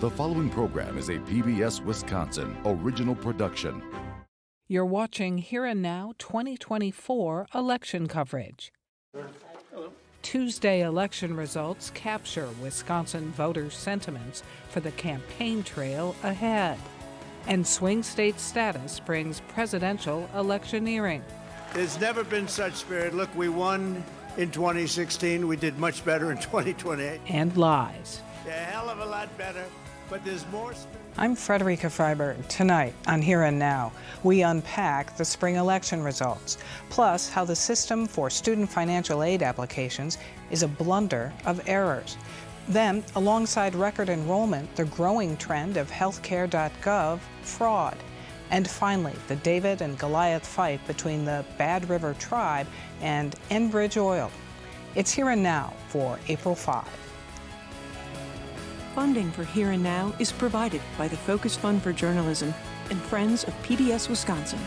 The following program is a PBS Wisconsin original production. You're watching Here and Now 2024 election coverage. Tuesday election results capture Wisconsin voters' sentiments for the campaign trail ahead. And swing state status brings presidential electioneering. There's never been such spirit. Look, we won in 2016. We did much better in 2028. And lies. A hell of a lot better, but there's more. I'm Frederica Freiberg. Tonight on Here and Now, we unpack the spring election results, plus how the system for student financial aid applications is a blunder of errors. Then, alongside record enrollment, the growing trend of healthcare.gov fraud. And finally, the David and Goliath fight between the Bad River Tribe and Enbridge Oil. It's Here and Now for April 5. Funding for Here and Now is provided by the Focus Fund for Journalism and Friends of PBS Wisconsin.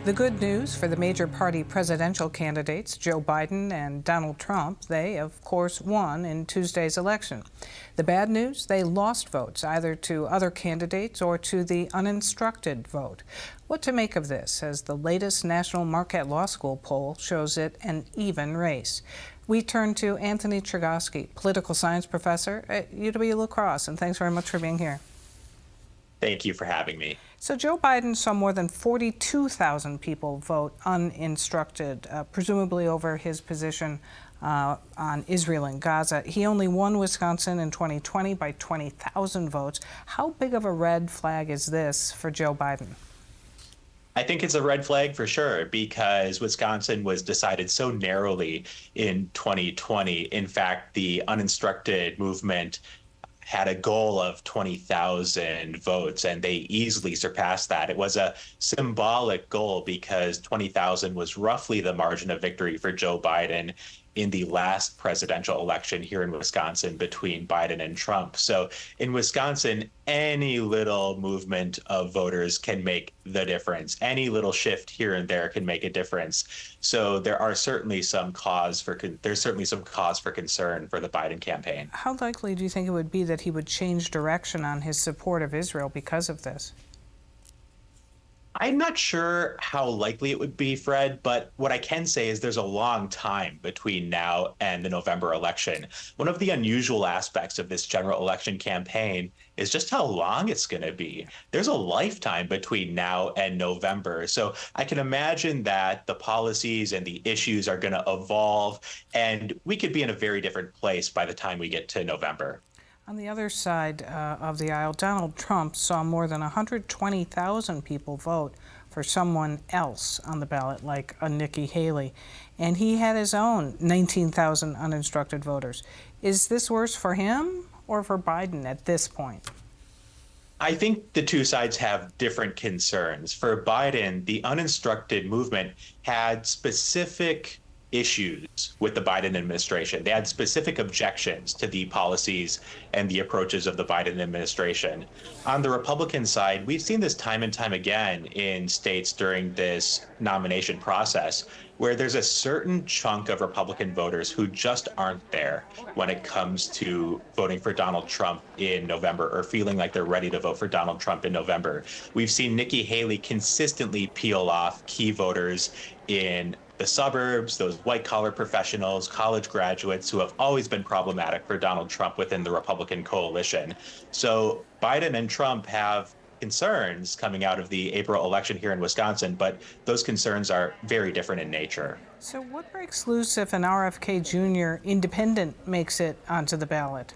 The good news for the major party presidential candidates, Joe Biden and Donald Trump, they, of course, won in Tuesday's election. The bad news, they lost votes either to other candidates or to the uninstructed vote. What to make of this, as the latest National Marquette Law School poll shows it an even race? We turn to Anthony Chergosky, political science professor at UW-La Crosse, and thanks very much for being here. Thank you for having me. So Joe Biden saw more than 42,000 people vote uninstructed, presumably over his position on Israel and Gaza. He only won Wisconsin in 2020 by 20,000 votes. How big of a red flag is this for Joe Biden? I think it's a red flag for sure, because Wisconsin was decided so narrowly in 2020. In fact, the uninstructed movement had a goal of 20,000 votes, and they easily surpassed that. It was a symbolic goal because 20,000 was roughly the margin of victory for Joe Biden in the last presidential election here in Wisconsin between Biden and Trump. So in Wisconsin, any little movement of voters can make the difference. Any little shift here and there can make a difference. So there's certainly some cause for concern for the Biden campaign. How likely do you think it would be that he would change direction on his support of Israel because of this? I'm not sure how likely it would be, Fred, but what I can say is there's a long time between now and the November election. One of the unusual aspects of this general election campaign is just how long it's going to be. There's a lifetime between now and November. So I can imagine that the policies and the issues are going to evolve, and we could be in a very different place by the time we get to November. On the other side of the aisle, Donald Trump saw more than 120,000 people vote for someone else on the ballot, like a Nikki Haley, and he had his own 19,000 uninstructed voters. Is this worse for him or for Biden at this point? I think the two sides have different concerns. For Biden, the uninstructed movement had specific issues with the Biden administration. They had specific objections to the policies and the approaches of the Biden administration. On the Republican side, we've seen this time and time again in states during this nomination process, where there's a certain chunk of Republican voters who just aren't there when it comes to voting for Donald Trump in November, or feeling like they're ready to vote for Donald Trump in November. We've seen Nikki Haley consistently peel off key voters in the suburbs, those white-collar professionals, college graduates who have always been problematic for Donald Trump within the Republican coalition. So Biden and Trump have concerns coming out of the April election here in Wisconsin, but those concerns are very different in nature. So what breaks loose if an RFK Jr. independent makes it onto the ballot?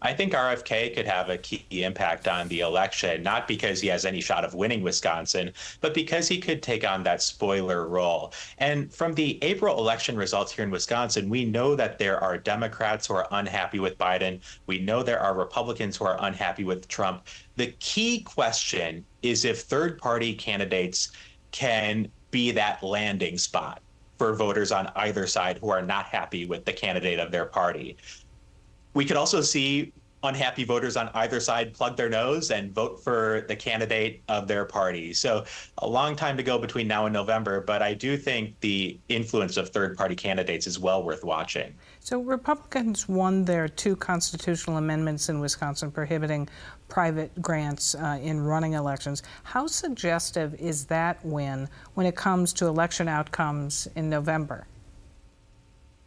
I think RFK could have a key impact on the election, not because he has any shot of winning Wisconsin, but because he could take on that spoiler role. And from the April election results here in Wisconsin, we know that there are Democrats who are unhappy with Biden. We know there are Republicans who are unhappy with Trump. The key question is if third-party candidates can be that landing spot for voters on either side who are not happy with the candidate of their party. We could also see unhappy voters on either side plug their nose and vote for the candidate of their party. So a long time to go between now and November, but I do think the influence of third-party candidates is well worth watching. So Republicans won their 2 constitutional amendments in Wisconsin prohibiting private grants in running elections. How suggestive is that win when it comes to election outcomes in November?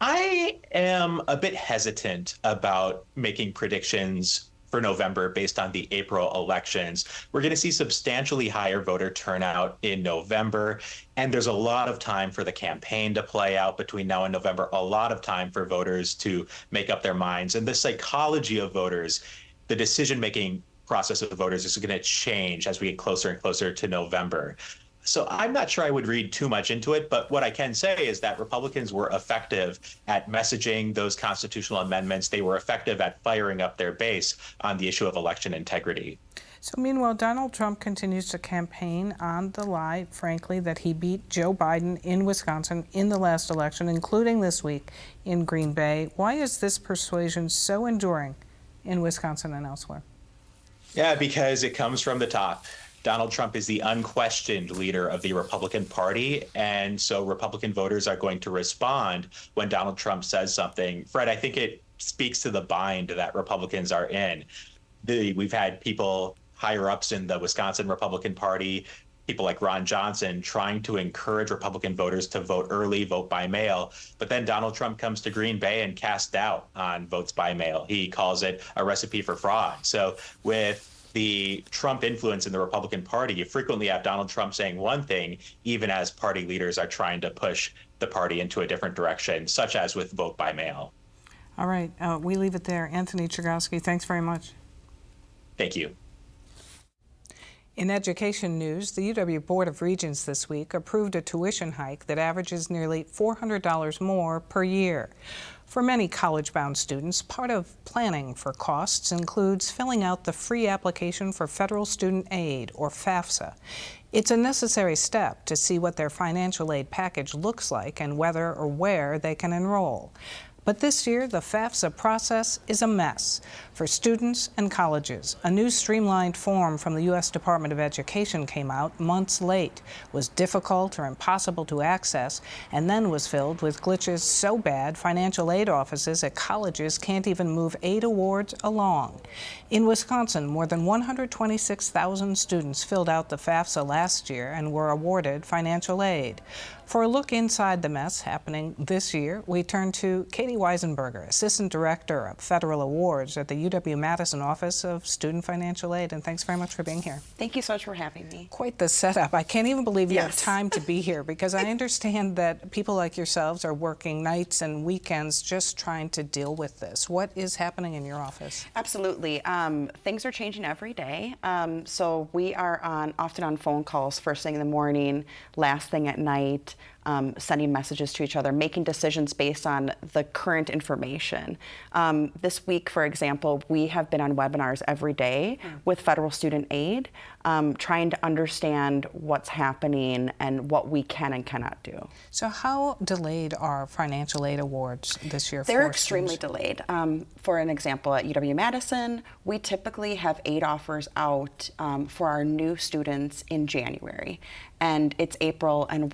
I am a bit hesitant about making predictions for November based on the April elections. We're going to see substantially higher voter turnout in November, and there's a lot of time for the campaign to play out between now and November, a lot of time for voters to make up their minds. And the psychology of voters, the decision-making process of voters is going to change as we get closer and closer to November. So I'm not sure I would read too much into it, but what I can say is that Republicans were effective at messaging those constitutional amendments. They were effective at firing up their base on the issue of election integrity. So meanwhile, Donald Trump continues to campaign on the lie, frankly, that he beat Joe Biden in Wisconsin in the last election, including this week in Green Bay. Why is this persuasion so enduring in Wisconsin and elsewhere? Yeah, because it comes from the top. Donald Trump is the unquestioned leader of the Republican Party, and so Republican voters are going to respond when Donald Trump says something. Fred, I think it speaks to the bind that Republicans are in. We've had people higher ups in the Wisconsin Republican Party, people like Ron Johnson, trying to encourage Republican voters to vote early, vote by mail. But then Donald Trump comes to Green Bay and casts doubt on votes by mail. He calls it a recipe for fraud. So with the Trump influence in the Republican Party, you frequently have Donald Trump saying one thing, even as party leaders are trying to push the party into a different direction, such as with vote by mail. All right, we leave it there. Anthony Chergosky, thanks very much. Thank you. In education news, the UW Board of Regents this week approved a tuition hike that averages nearly $400 more per year. For many college-bound students, part of planning for costs includes filling out the free application for Federal Student Aid, or FAFSA. It's a necessary step to see what their financial aid package looks like and whether or where they can enroll. But this year, the FAFSA process is a mess for students and colleges. A new streamlined form from the U.S. Department of Education came out months late, was difficult or impossible to access, and then was filled with glitches so bad financial aid offices at colleges can't even move aid awards along. In Wisconsin, more than 126,000 students filled out the FAFSA last year and were awarded financial aid. For a look inside the mess happening this year, we turn to Katie Weisenberger, Assistant Director of Federal Awards at the UW-Madison Office of Student Financial Aid, and thanks very much for being here. Thank you so much for having me. Quite the setup. I can't even believe you have time to be here, because I understand that people like yourselves are working nights and weekends just trying to deal with this. What is happening in your office? Absolutely. Things are changing every day. So we are often on phone calls first thing in the morning, last thing at night, sending messages to each other, making decisions based on the current information. This week, for example, we have been on webinars every day with Federal Student Aid, trying to understand what's happening and what we can and cannot do. So how delayed are financial aid awards this year? They're extremely delayed. For an example, at UW-Madison, we typically have aid offers out for our new students in January. And it's April, and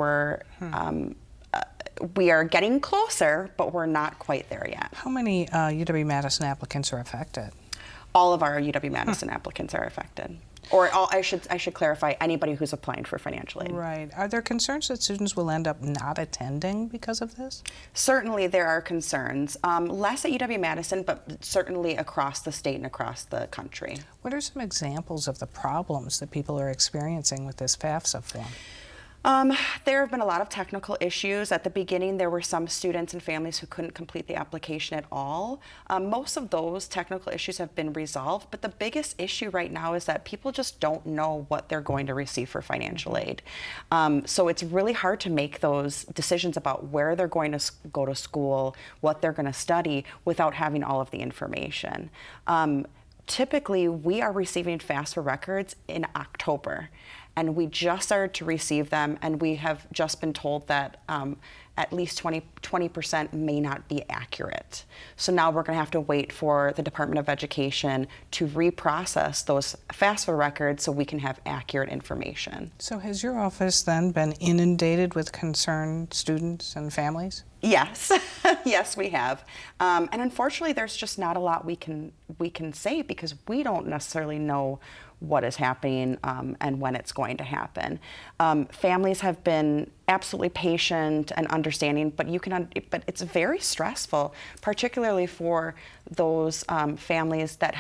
we are getting closer, but we're not quite there yet. How many UW-Madison applicants are affected? All of our UW-Madison applicants are affected. Or I should clarify, anybody who's applying for financial aid. Right. Are there concerns that students will end up not attending because of this? Certainly there are concerns. Less at UW-Madison, but certainly across the state and across the country. What are some examples of the problems that people are experiencing with this FAFSA form? There have been a lot of technical issues. At the beginning, there were some students and families who couldn't complete the application at all. Most of those technical issues have been resolved, but the biggest issue right now is that people just don't know what they're going to receive for financial aid. So it's really hard to make those decisions about where they're going to go to school, what they're going to study, without having all of the information. Typically, we are receiving FAFSA records in October. and we just started to receive them, and we have just been told that at least 20% may not be accurate. So now we're going to have to wait for the Department of Education to reprocess those FAFSA records so we can have accurate information. So has your office then been inundated with concerned students and families? Yes, yes, we have, and unfortunately, there's just not a lot we can say because we don't necessarily know what is happening and when it's going to happen. Families have been absolutely patient and understanding, but but it's very stressful, particularly for those families that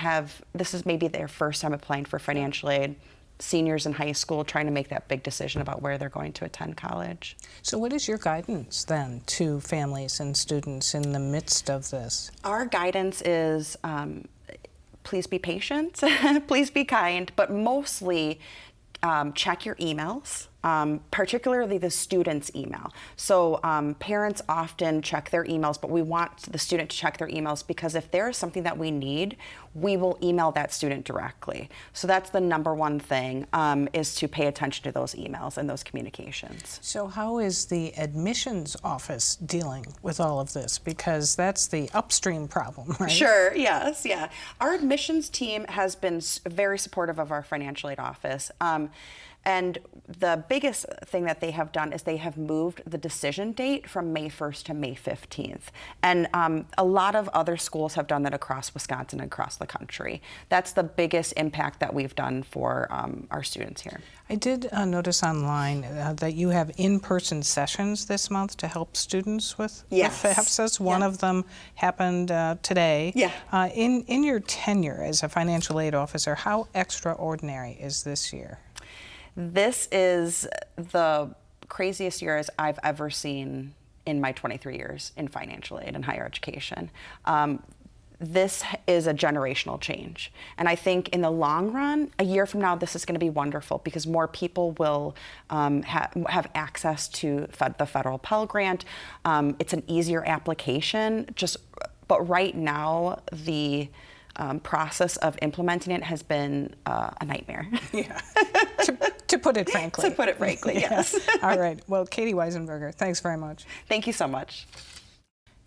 this is maybe their first time applying for financial aid. Seniors in high school trying to make that big decision about where they're going to attend college. So what is your guidance then to families and students in the midst of this? Our guidance is please be patient, please be kind, but mostly check your emails. Particularly the student's email. So parents often check their emails, but we want the student to check their emails because if there is something that we need, we will email that student directly. So that's the number one thing, is to pay attention to those emails and those communications. So how is the admissions office dealing with all of this? Because that's the upstream problem, right? Sure, yes, yeah. Our admissions team has been very supportive of our financial aid office. And the biggest thing that they have done is they have moved the decision date from May 1st to May 15th. And a lot of other schools have done that across Wisconsin and across the country. That's the biggest impact that we've done for our students here. I did notice online that you have in-person sessions this month to help students with FAFSAs. One of them happened today. Yeah. In your tenure as a financial aid officer, how extraordinary is this year? This is the craziest years I've ever seen in my 23 years in financial aid and higher education. This is a generational change. And I think in the long run, a year from now, this is going to be wonderful because more people will have access to the federal Pell Grant. It's an easier application, but right now, the process of implementing it has been a nightmare. Yeah. To put it frankly. To put it frankly, yes. All right. Well, Katie Weisenberger, thanks very much. Thank you so much.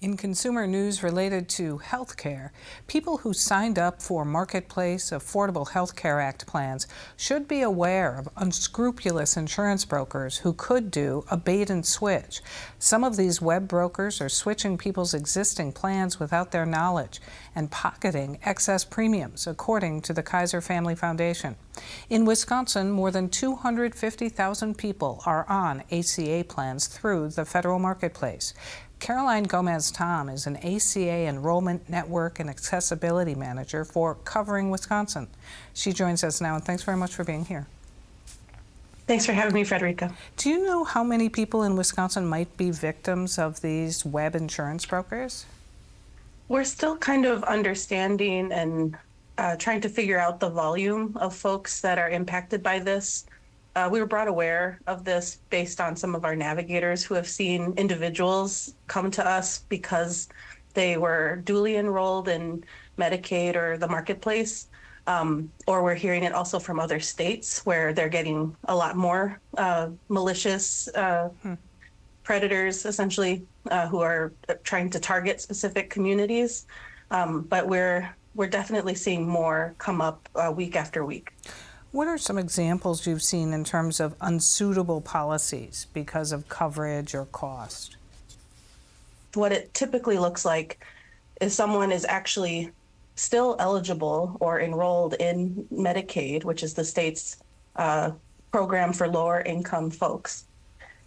In consumer news related to health care, people who signed up for Marketplace Affordable Health Care Act plans should be aware of unscrupulous insurance brokers who could do a bait and switch. Some of these web brokers are switching people's existing plans without their knowledge and pocketing excess premiums, according to the Kaiser Family Foundation. In Wisconsin, more than 250,000 people are on ACA plans through the federal marketplace. Caroline Gomez-Tom is an ACA Enrollment Network and Accessibility Manager for Covering Wisconsin. She joins us now, and thanks very much for being here. Thanks for having me, Frederica. Do you know how many people in Wisconsin might be victims of these web insurance brokers? We're still kind of understanding and trying to figure out the volume of folks that are impacted by this. We were brought aware of this based on some of our navigators who have seen individuals come to us because they were duly enrolled in Medicaid or the marketplace, or we're hearing it also from other states where they're getting a lot more malicious predators, essentially, who are trying to target specific communities. But we're definitely seeing more come up week after week. What are some examples you've seen in terms of unsuitable policies because of coverage or cost? What it typically looks like is someone is actually still eligible or enrolled in Medicaid, which is the state's program for lower income folks.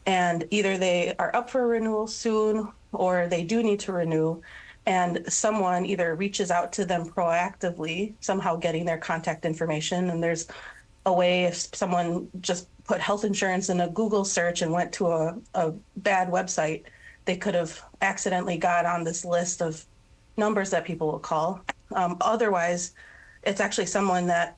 And either they are up for renewal soon or they do need to renew, and someone either reaches out to them proactively, somehow getting their contact information. And there's a way, if someone just put health insurance in a Google search and went to a bad website, they could have accidentally got on this list of numbers that people will call. Otherwise, it's actually someone that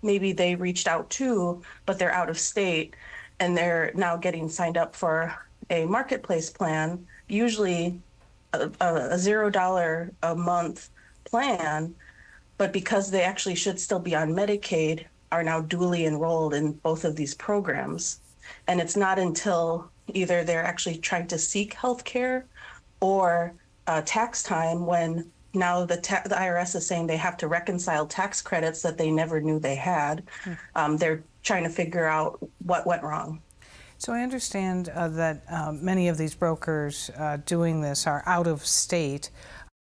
maybe they reached out to, but they're out of state, and they're now getting signed up for a marketplace plan, usually a $0 a month plan. But because they actually should still be on Medicaid, are now duly enrolled in both of these programs. And it's not until either they're actually trying to seek healthcare or tax time when now the IRS is saying they have to reconcile tax credits that they never knew they had. They're trying to figure out what went wrong. So I understand that many of these brokers doing this are out of state.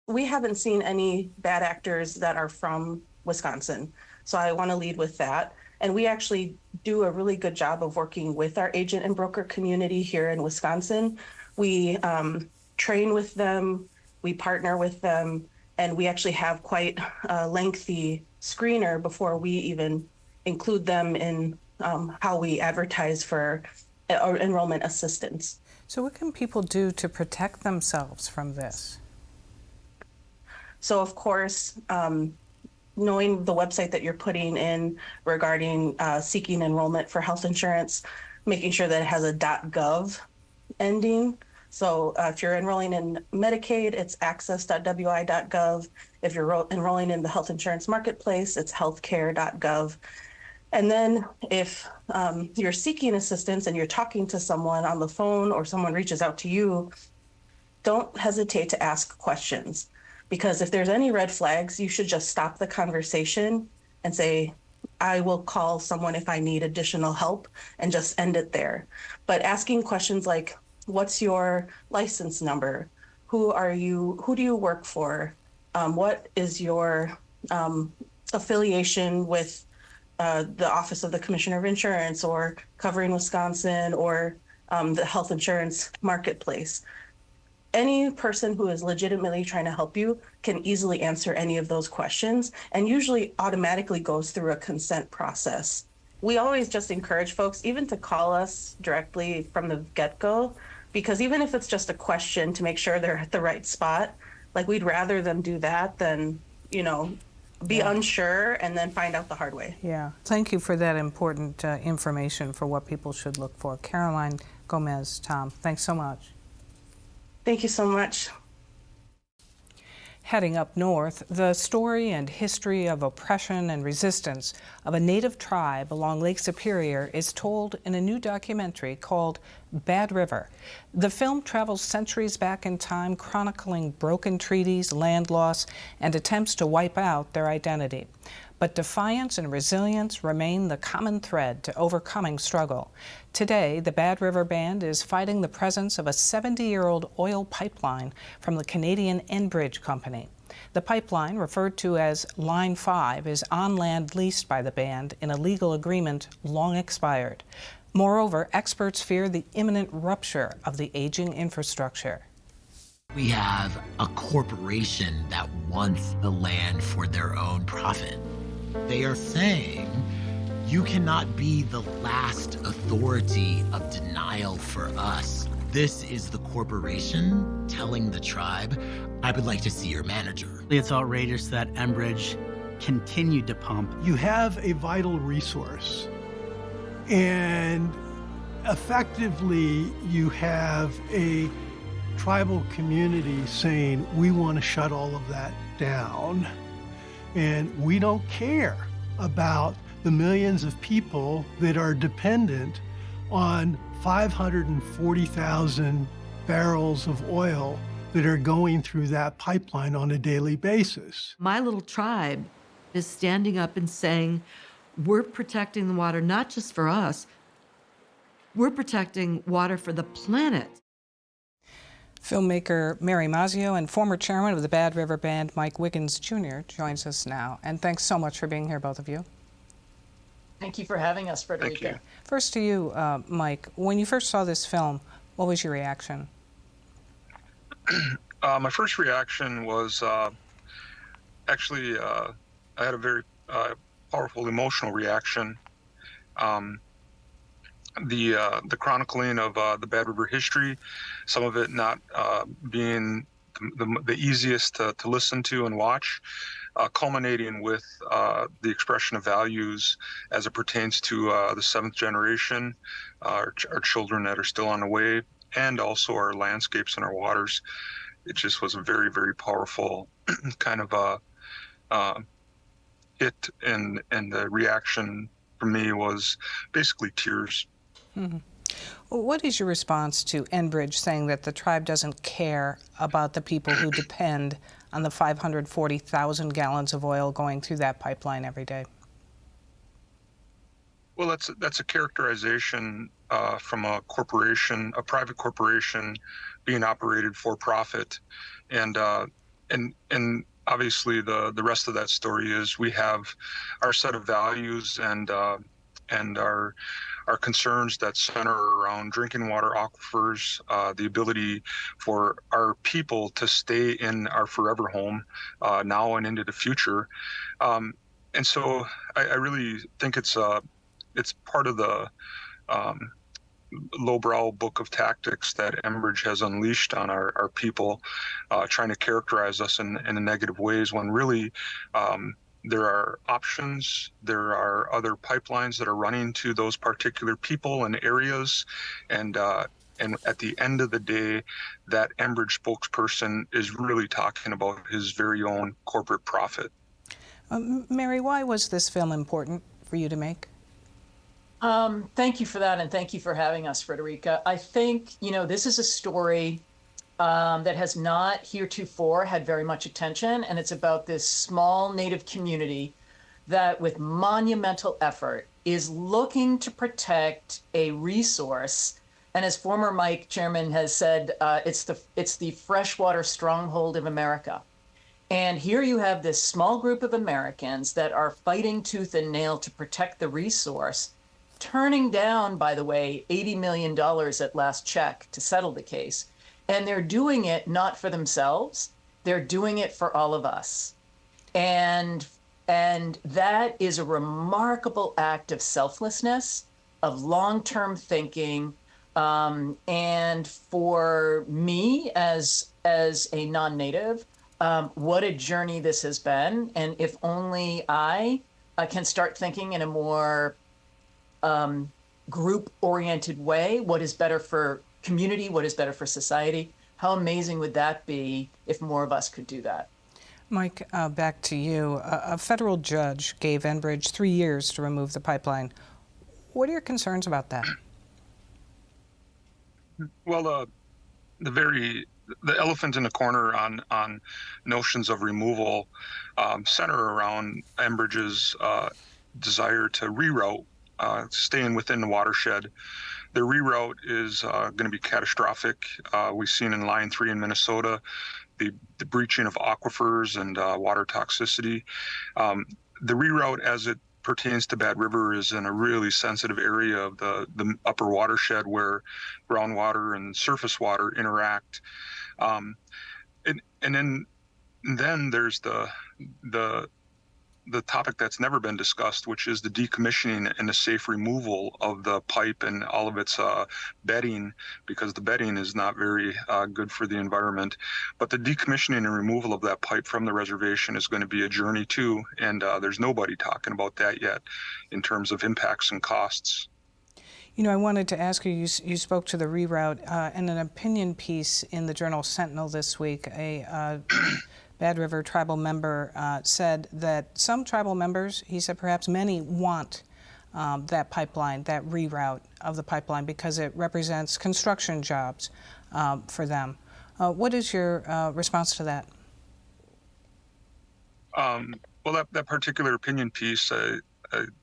We haven't seen any bad actors that are from Wisconsin. So I want to lead with that. And we actually do a really good job of working with our agent and broker community here in Wisconsin. We train with them, we partner with them, and we actually have quite a lengthy screener before we even include them in how we advertise for enrollment assistance. So what can people do to protect themselves from this? So of course, knowing the website that you're putting in regarding seeking enrollment for health insurance, making sure that it has a .gov ending. So if you're enrolling in Medicaid, it's access.wi.gov. If you're enrolling in the health insurance marketplace, it's healthcare.gov. And then if you're seeking assistance and you're talking to someone on the phone or someone reaches out to you, don't hesitate to ask questions. Because if there's any red flags, you should just stop the conversation and say, I will call someone if I need additional help, and just end it there. But asking questions like, what's your license number? Who do you work for? What is your affiliation with the Office of the Commissioner of Insurance or Covering Wisconsin or the health insurance marketplace? Any person who is legitimately trying to help you can easily answer any of those questions and usually automatically goes through a consent process. We always just encourage folks even to call us directly from the get-go, because even if it's just a question to make sure they're at the right spot, like we'd rather them do that than, be unsure and then find out the hard way. Yeah. Thank you for that important information for what people should look for. Caroline Gomez, Tom, thanks so much. Thank you so much. Heading up north, the story and history of oppression and resistance of a native tribe along Lake Superior is told in a new documentary called Bad River. The film travels centuries back in time, chronicling broken treaties, land loss, and attempts to wipe out their identity. But defiance and resilience remain the common thread to overcoming struggle. Today, the Bad River Band is fighting the presence of a 70-year-old oil pipeline from the Canadian Enbridge Company. The pipeline, referred to as Line 5, is on land leased by the band in a legal agreement long expired. Moreover, experts fear the imminent rupture of the aging infrastructure. We have a corporation that wants the land for their own profit. They are saying, you cannot be the last authority of denial for us. This is the corporation telling the tribe, I would like to see your manager. It's outrageous that Enbridge continued to pump. You have a vital resource, and effectively you have a tribal community saying, we want to shut all of that down, and we don't care about the millions of people that are dependent on 540,000 barrels of oil that are going through that pipeline on a daily basis. My little tribe is standing up and saying, we're protecting the water not just for us, we're protecting water for the planet. Filmmaker Mary Mazzio and former chairman of the Bad River Band, Mike Wiggins Jr., joins us now. And thanks so much for being here, both of you. Thank you for having us, Frederica. Thank you. First to you, Mike. When you first saw this film, what was your reaction? My first reaction was I had a very powerful emotional reaction. The chronicling of the Bad River history, some of it not being the easiest to listen to and watch, culminating with the expression of values as it pertains to the seventh generation, our children that are still on the way, and also our landscapes and our waters. It just was a very, very powerful kind of hit and the reaction from me was basically tears. Mm-hmm. What is your response to Enbridge saying that the tribe doesn't care about the people who depend on the 540,000 gallons of oil going through that pipeline every day? Well, that's a characterization from a corporation, a private corporation, being operated for profit, and obviously the rest of that story is we have our set of values and our concerns that center around drinking water aquifers, the ability for our people to stay in our forever home now and into the future, and so I really think it's part of the lowbrow book of tactics that Enbridge has unleashed on our people, trying to characterize us in negative ways when really there are options, there are other pipelines that are running to those particular people and areas, and at the end of the day, that Enbridge spokesperson is really talking about his very own corporate profit. Mary, why was this film important for you to make? Thank you for that, and thank you for having us, Frederica. I think, this is a story that has not heretofore had very much attention, and it's about this small Native community that, with monumental effort, is looking to protect a resource. And as former Mike Chairman has said, it's the freshwater stronghold of America. And here you have this small group of Americans that are fighting tooth and nail to protect the resource, turning down, by the way, $80 million at last check to settle the case. And they're doing it not for themselves, they're doing it for all of us. And that is a remarkable act of selflessness, of long-term thinking. And for me as a non-Native, what a journey this has been. And if only I can start thinking in a more group-oriented way, what is better for community, what is better for society. How amazing would that be if more of us could do that? Mike, back to you. A federal judge gave Enbridge 3 years to remove the pipeline. What are your concerns about that? Well, the elephant in the corner on notions of removal center around Enbridge's desire to reroute, staying within the watershed. The reroute is going to be catastrophic. We've seen in Line 3 in Minnesota the breaching of aquifers and water toxicity. The reroute, as it pertains to Bad River, is in a really sensitive area of the upper watershed where groundwater and surface water interact. And then there's the topic that's never been discussed, which is the decommissioning and the safe removal of the pipe and all of its bedding, because the bedding is not very good for the environment. But the decommissioning and removal of that pipe from the reservation is going to be a journey too, and there's nobody talking about that yet in terms of impacts and costs. I wanted to ask you, you spoke to the reroute in an opinion piece in the Journal Sentinel this week. A Bad River tribal member said that some tribal members, he said perhaps many, want that pipeline, that reroute of the pipeline, because it represents construction jobs for them. What is your response to that? Well, that particular opinion piece,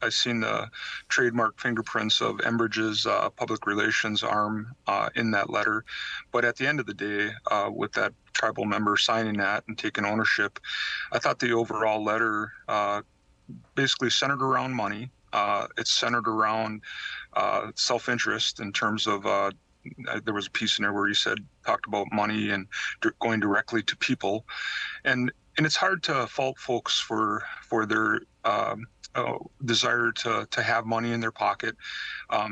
I've seen the trademark fingerprints of Enbridge's public relations arm in that letter. But at the end of the day, with that tribal member signing that and taking ownership, I thought the overall letter basically centered around money. It's centered around self-interest in terms of there was a piece in there where he talked about money and going directly to people. And it's hard to fault folks for their desire to have money in their pocket.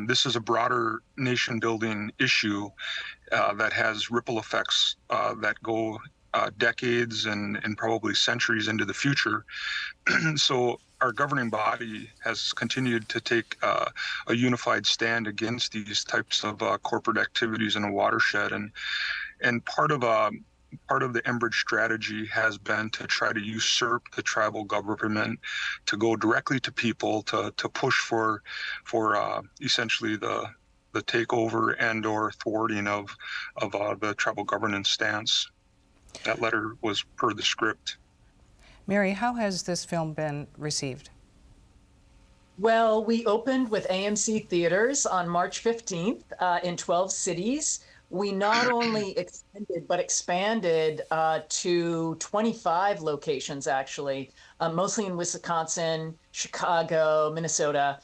This is a broader nation-building issue that has ripple effects that go decades and probably centuries into the future. So our governing body has continued to take a unified stand against these types of corporate activities in a watershed, and part of part of the Enbridge strategy has been to try to usurp the tribal government, to go directly to people, to push for essentially the takeover and or thwarting of the tribal governance stance. That letter was per the script. Mary, how has this film been received? Well, we opened with AMC Theaters on March 15th in 12 cities. We not only extended, but expanded to 25 locations, actually, mostly in Wisconsin, Chicago, Minnesota.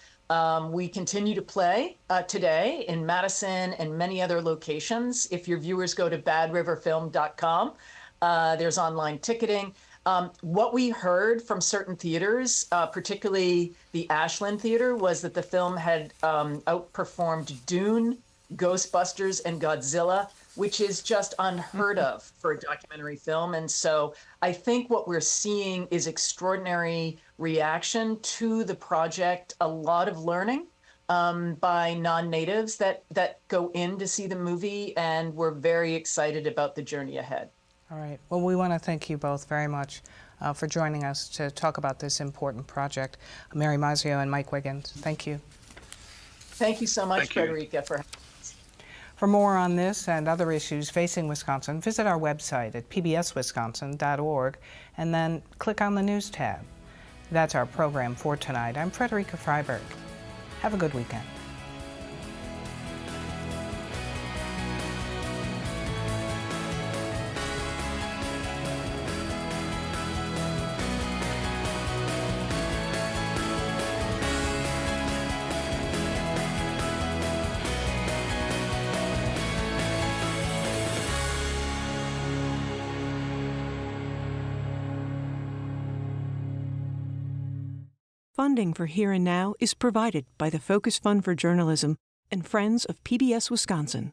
We continue to play today in Madison and many other locations. If your viewers go to badriverfilm.com, there's online ticketing. What we heard from certain theaters, particularly the Ashland Theater, was that the film had outperformed Dune, Ghostbusters, and Godzilla, which is just unheard of for a documentary film. And so I think what we're seeing is extraordinary reaction to the project, a lot of learning by non-natives that go in to see the movie, and we're very excited about the journey ahead. All right. Well, we want to thank you both very much for joining us to talk about this important project. Mary Mazzio and Mike Wiggins, thank you. Thank you so much, Frederica, for having us. For more on this and other issues facing Wisconsin, visit our website at pbswisconsin.org and then click on the News tab. That's our program for tonight. I'm Frederica Freiberg. Have a good weekend. Funding for Here and Now is provided by the Focus Fund for Journalism and Friends of PBS Wisconsin.